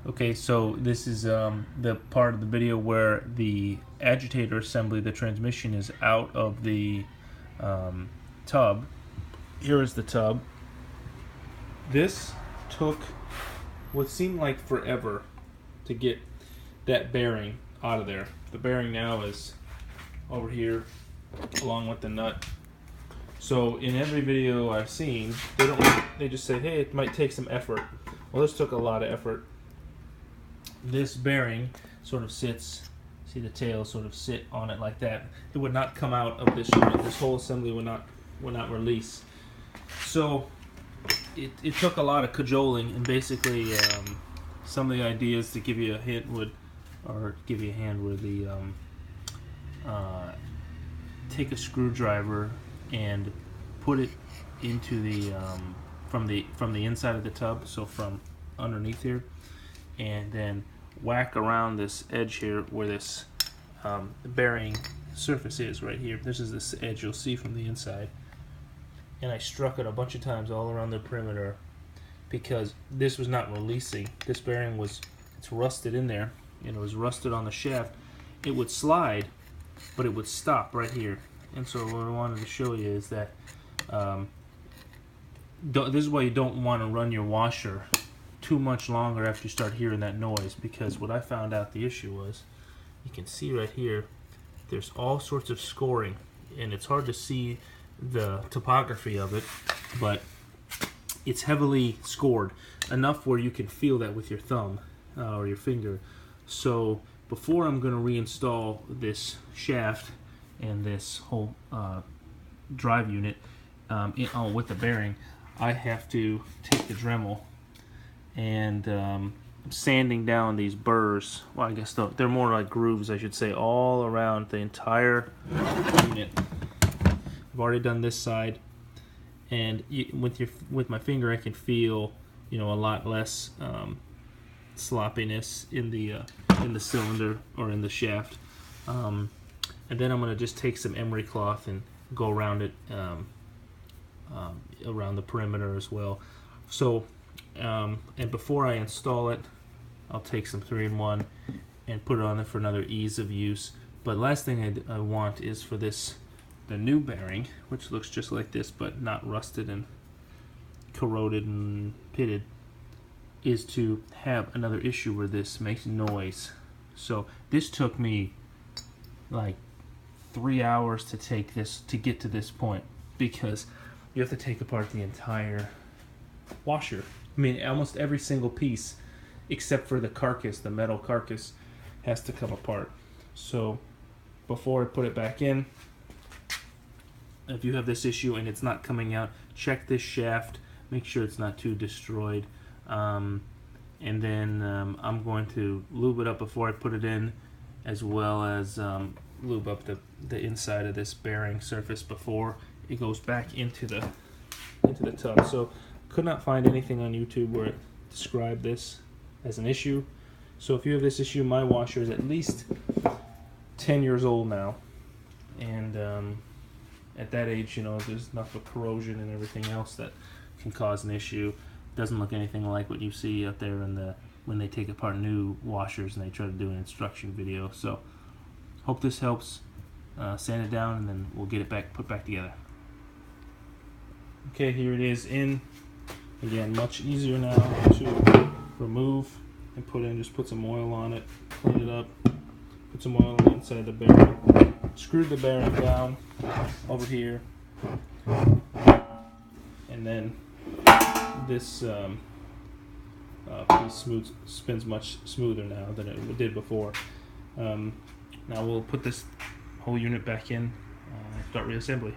Okay, so this is the part of the video where the agitator assembly, the transmission, is out of the tub. Here is the tub. This took what seemed like forever to get that bearing out of there. The bearing now is over here along with the nut. So in every video I've seen, they just say, hey, it might take some effort. Well, this took a lot of effort. This bearing sort of sits, see the tail sort of sit on it like that. It would not come out of this unit. This whole assembly would not release. So it took a lot of cajoling, and basically some of the ideas to give you a hint would, or give you a hand would the take a screwdriver and put it into the from the inside of the tub, so from underneath here, and then whack around this edge here where this bearing surface is right here. This is this edge you'll see from the inside, and I struck it a bunch of times all around the perimeter because this was not releasing. This bearing it's rusted in there, and it was rusted on the shaft. It would slide, but it would stop right here. And so what I wanted to show you is that this is why you don't want to run your washer too much longer after you start hearing that noise, because what I found out the issue was, you can see right here, there's all sorts of scoring, and it's hard to see the topography of it, but it's heavily scored enough where you can feel that with your thumb or your finger. So before I'm going to reinstall this shaft and this whole drive unit with the bearing, I have to take the Dremel and sanding down these burrs. Well, I guess they're more like grooves, I should say, all around the entire unit. I've already done this side, and with my finger I can feel, a lot less sloppiness in the cylinder or in the shaft. And then I'm going to just take some emery cloth and go around it, around the perimeter as well. So and before I install it, I'll take some 3-in-1 and put it on there for another ease of use. But last thing I want is for the new bearing, which looks just like this but not rusted and corroded and pitted, is to have another issue where this makes noise. So this took me like 3 hours to get to this point, because you have to take apart the entire washer. I mean, almost every single piece except for the carcass, the metal carcass, has to come apart. So before I put it back in, if you have this issue and it's not coming out, check this shaft, make sure it's not too destroyed, and then I'm going to lube it up before I put it in, as well as lube up the inside of this bearing surface before it goes back into the tub. So could not find anything on YouTube where it described this as an issue. So if you have this issue, my washer is at least 10 years old now, and at that age, there's enough of corrosion and everything else that can cause an issue. Doesn't look anything like what you see out there when they take apart new washers and they try to do an instruction video. So hope this helps. Sand it down, and then we'll get it put back together. Okay, here it is in. Again, much easier now to remove and put in. Just put some oil on it, clean it up, put some oil on the inside of the bearing, screw the bearing down over here, and then this piece spins much smoother now than it did before. Now we'll put this whole unit back in and start reassembly.